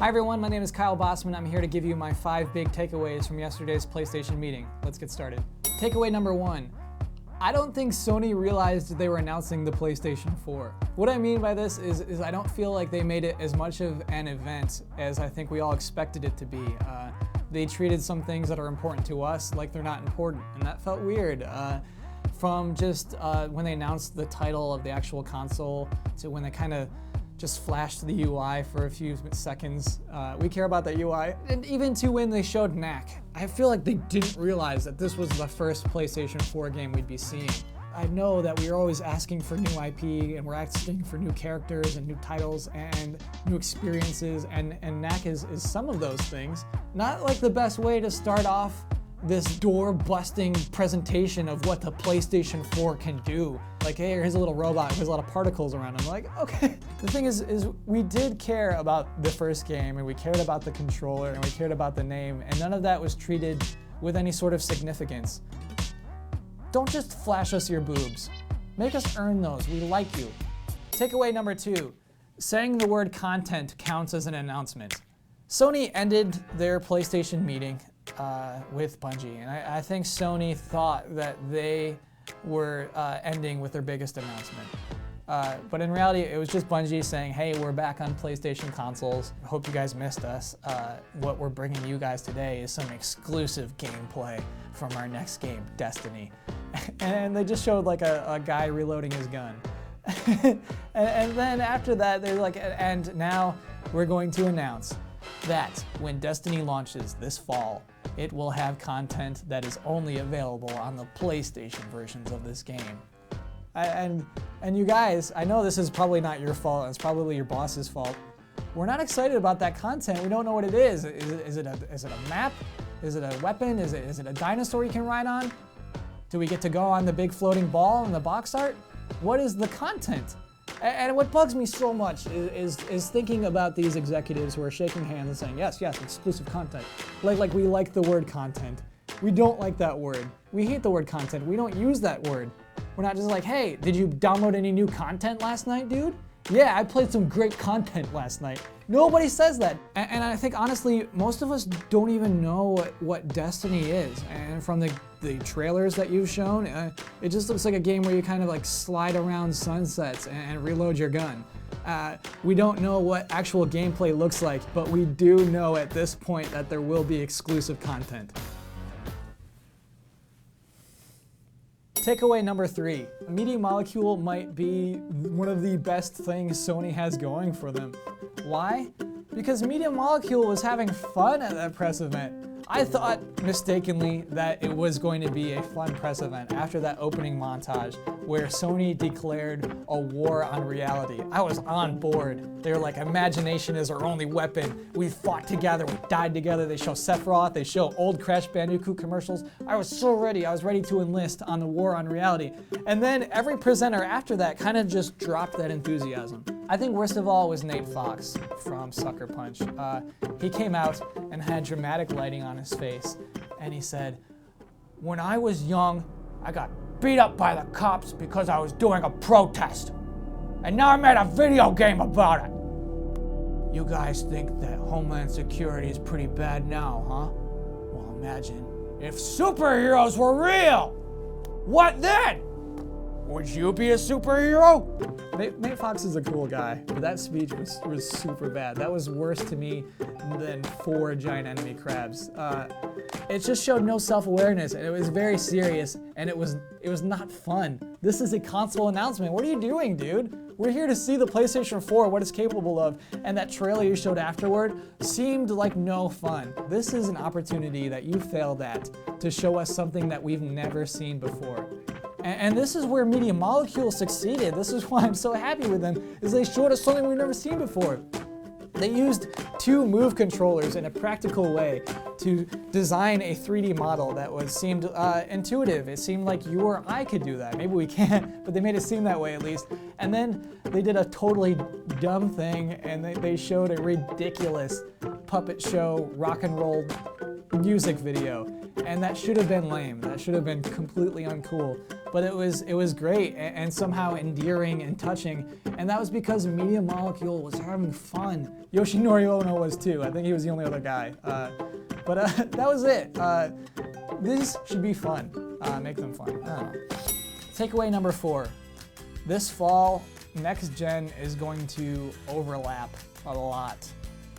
Hi everyone, my name is Kyle Bosman. I'm here to give you my 5 big takeaways from yesterday's PlayStation meeting. Let's get started. Takeaway number 1. I don't think Sony realized they were announcing the PlayStation 4. What I mean by this is I don't feel like they made it as much of an event as I think we all expected it to be. They treated some things that are important to us like they're not important, and that felt weird. From just when they announced the title of the actual console to when they kind of just flashed the UI for a few seconds. We care about the UI. And even to when they showed Knack, I feel like they didn't realize that this was the first PlayStation 4 game we'd be seeing. I know that we are always asking for new IP and we're asking for new characters and new titles and new experiences, and Knack is some of those things. Not like the best way to start off this door-busting presentation of what the PlayStation 4 can do. Like, hey, here's a little robot, there's a lot of particles around him. Like, okay. The thing is we did care about the first game, and we cared about the controller, and we cared about the name, and none of that was treated with any sort of significance. Don't just flash us your boobs. Make us earn those. We like you. Takeaway number 2. Saying the word content counts as an announcement. Sony ended their PlayStation meeting with Bungie, and I think Sony thought that they were ending with their biggest announcement. But in reality, it was just Bungie saying, hey, we're back on PlayStation consoles. Hope you guys missed us. What we're bringing you guys today is some exclusive gameplay from our next game, Destiny. And they just showed like a guy reloading his gun. and then after that, they're like, and now we're going to announce that when Destiny launches this fall, it will have content that is only available on the PlayStation versions of this game. And you guys, I know this is probably not your fault, it's probably your boss's fault. We're not excited about that content. We don't know what it is. Is it a map? Is it a weapon? Is it a dinosaur you can ride on? Do we get to go on the big floating ball in the box art? What is the content? And what bugs me so much is thinking about these executives who are shaking hands and saying, yes, exclusive content. Like we like the word content. We don't like that word. We hate the word content. We don't use that word. We're not just like, hey, did you download any new content last night, dude? Yeah, I played some great content last night. Nobody says that. And I think, honestly, most of us don't even know what Destiny is. And from the trailers that you've shown, it just looks like a game where you kind of like slide around sunsets and reload your gun. We don't know what actual gameplay looks like, but we do know at this point that there will be exclusive content. Takeaway number 3. Media Molecule might be one of the best things Sony has going for them. Why? Because Media Molecule was having fun at that press event. I thought mistakenly that it was going to be a fun press event after that opening montage where Sony declared a war on reality. I was on board. They were like, imagination is our only weapon. We fought together, we died together. They show Sephiroth, they show old Crash Bandicoot commercials. I was so ready. I was ready to enlist on the war on reality. And then every presenter after that kind of just dropped that enthusiasm. I think worst of all was Nate Fox from Sucker Punch. He came out and had dramatic lighting on his face, and he said, when I was young, I got beat up by the cops because I was doing a protest. And now I made a video game about it. You guys think that Homeland Security is pretty bad now, huh? Well, imagine if superheroes were real. What then? Would you be a superhero? Nate Fox is a cool guy, but that speech was super bad. That was worse to me than 4 giant enemy crabs. It just showed no self-awareness, and it was very serious, and it was not fun. This is a console announcement. What are you doing, dude? We're here to see the PlayStation 4, what it's capable of, and that trailer you showed afterward seemed like no fun. This is an opportunity that you failed at to show us something that we've never seen before. And this is where Media Molecule succeeded. This is why I'm so happy with them, is they showed us something we've never seen before. They used 2 Move controllers in a practical way to design a 3D model that seemed intuitive. It seemed like you or I could do that. Maybe we can't, but they made it seem that way at least. And then they did a totally dumb thing, and they showed a ridiculous puppet show rock and roll music video. And that should have been lame. That should have been completely uncool. But it was great and somehow endearing and touching. And that was because Media Molecule was having fun. Yoshinori Ono was too. I think he was the only other guy. But that was it. This should be fun. Make them fun. I don't know. Takeaway number 4. This fall, next gen is going to overlap a lot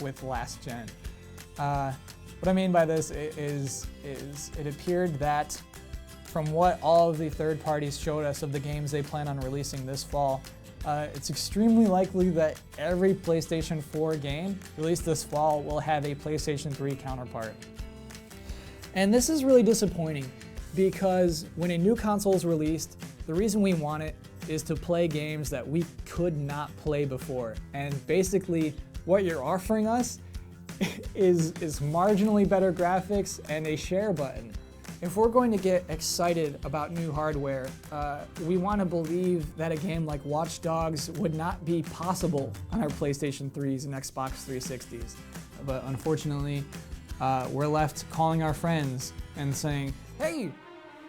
with last gen. What I mean by this is it appeared that from what all of the third parties showed us of the games they plan on releasing this fall, it's extremely likely that every PlayStation 4 game released this fall will have a PlayStation 3 counterpart. And this is really disappointing because when a new console is released, the reason we want it is to play games that we could not play before. And basically what you're offering us is marginally better graphics and a share button. If we're going to get excited about new hardware, we want to believe that a game like Watch Dogs would not be possible on our PlayStation 3s and Xbox 360s. But unfortunately, we're left calling our friends and saying, "Hey,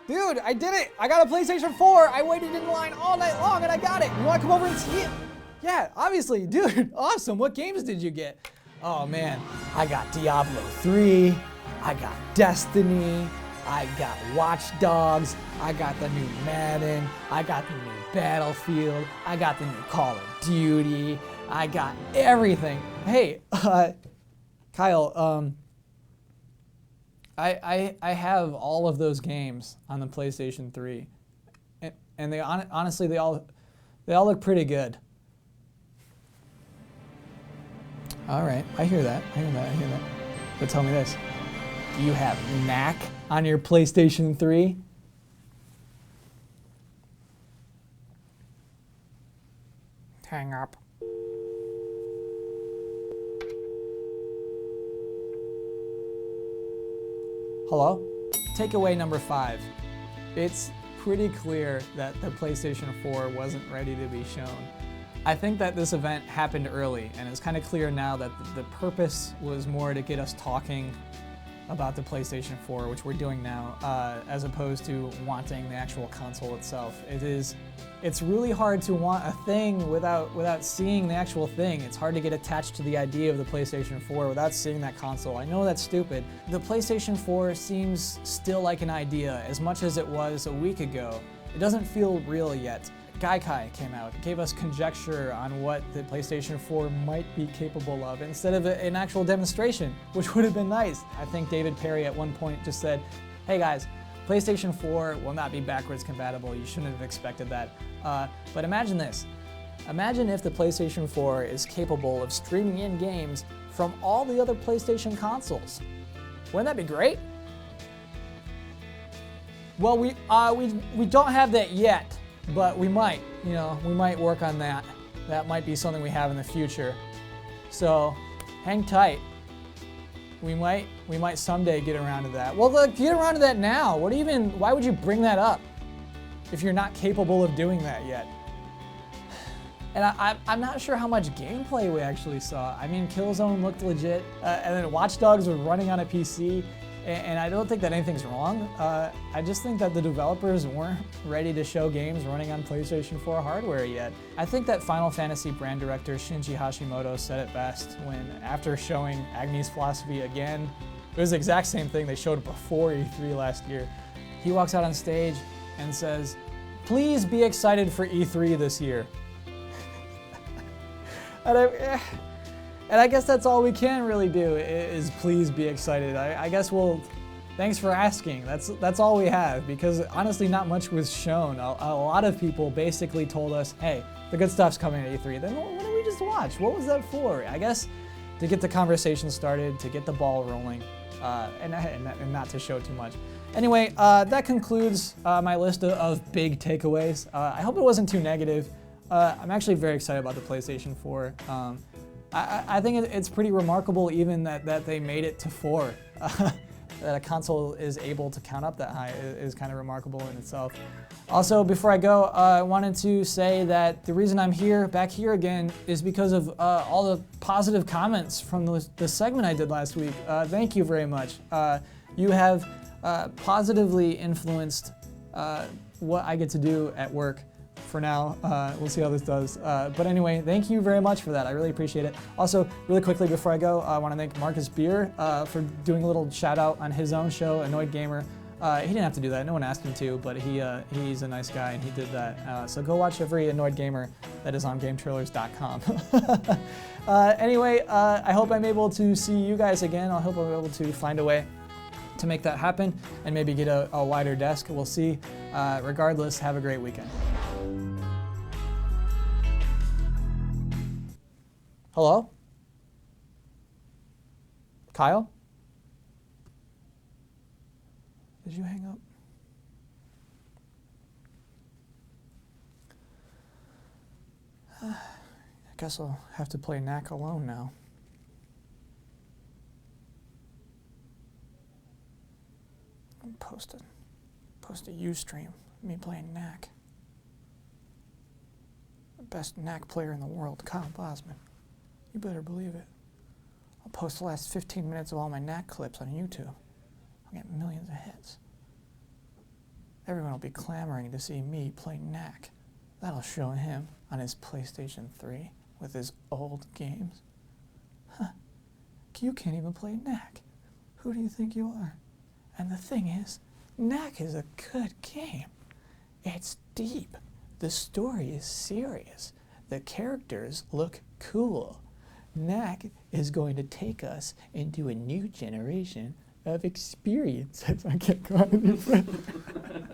dude, I did it! I got a PlayStation 4! I waited in line all night long and I got it! You want to come over and see it?" "Yeah, obviously, dude, awesome! What games did you get?" "Oh man, I got Diablo 3, I got Destiny, I got Watch Dogs, I got the new Madden, I got the new Battlefield, I got the new Call of Duty, I got everything." Hey, Kyle, I have all of those games on the PlayStation 3, and they honestly they all look pretty good. All right, I hear that. But tell me this: do you have Knack on your PlayStation 3? Hang up. Hello? Takeaway number 5. It's pretty clear that the PlayStation 4 wasn't ready to be shown. I think that this event happened early, and it's kind of clear now that the purpose was more to get us talking about the PlayStation 4, which we're doing now, as opposed to wanting the actual console itself. It's really hard to want a thing without seeing the actual thing. It's hard to get attached to the idea of the PlayStation 4 without seeing that console. I know that's stupid. The PlayStation 4 seems still like an idea as much as it was a week ago. It doesn't feel real yet. Gaikai came out, gave us conjecture on what the PlayStation 4 might be capable of instead of an actual demonstration, which would have been nice. I think David Perry at one point just said, "Hey guys, PlayStation 4 will not be backwards compatible. You shouldn't have expected that." But imagine this. Imagine if the PlayStation 4 is capable of streaming in games from all the other PlayStation consoles. Wouldn't that be great? Well, we don't have that yet. But we might, we might work on that. That might be something we have in the future. So hang tight. We might someday get around to that. Well, look, get around to that now. Why would you bring that up if you're not capable of doing that yet? And I'm not sure how much gameplay we actually saw. I mean, Killzone looked legit, and then Watch Dogs was running on a PC. And I don't think that anything's wrong. I just think that the developers weren't ready to show games running on PlayStation 4 hardware yet. I think that Final Fantasy brand director Shinji Hashimoto said it best when, after showing Agni's Philosophy again, it was the exact same thing they showed before E3 last year. He walks out on stage and says, "Please be excited for E3 this year." And I guess that's all we can really do is please be excited. I guess thanks for asking. That's all we have, because honestly not much was shown. A lot of people basically told us, "Hey, the good stuff's coming at E3. Then what did we just watch? What was that for?" I guess to get the conversation started, to get the ball rolling, and not to show too much. Anyway, that concludes my list of big takeaways. I hope it wasn't too negative. I'm actually very excited about the PlayStation 4. I think it's pretty remarkable even that they made it to 4. That a console is able to count up that high is kind of remarkable in itself. Also, before I go, I wanted to say that the reason I'm back here again, is because of all the positive comments from the segment I did last week. Thank you very much. You have positively influenced what I get to do at work for now. We'll see how this does. But anyway, thank you very much for that. I really appreciate it. Also, really quickly before I go, I want to thank Marcus Beer for doing a little shout out on his own show, Annoyed Gamer. He didn't have to do that. No one asked him to, but he's a nice guy and he did that. So go watch every Annoyed Gamer that is on GameTrailers.com. Anyway, I hope I'm able to see you guys again. I hope I'm able to find a way to make that happen and maybe get a wider desk. We'll see. Regardless, have a great weekend. Hello? Kyle? Did you hang up? I guess I'll have to play Knack alone now. Post a Ustream, me playing Knack. The best Knack player in the world, Kyle Bosman. You better believe it. I'll post the last 15 minutes of all my Knack clips on YouTube. I'll get millions of hits. Everyone will be clamoring to see me play Knack. That'll show him on his PlayStation 3 with his old games. Huh. You can't even play Knack. Who do you think you are? And the thing is, Knack is a good game. It's deep. The story is serious. The characters look cool. Knack is going to take us into a new generation of experiences. I can't go on any further.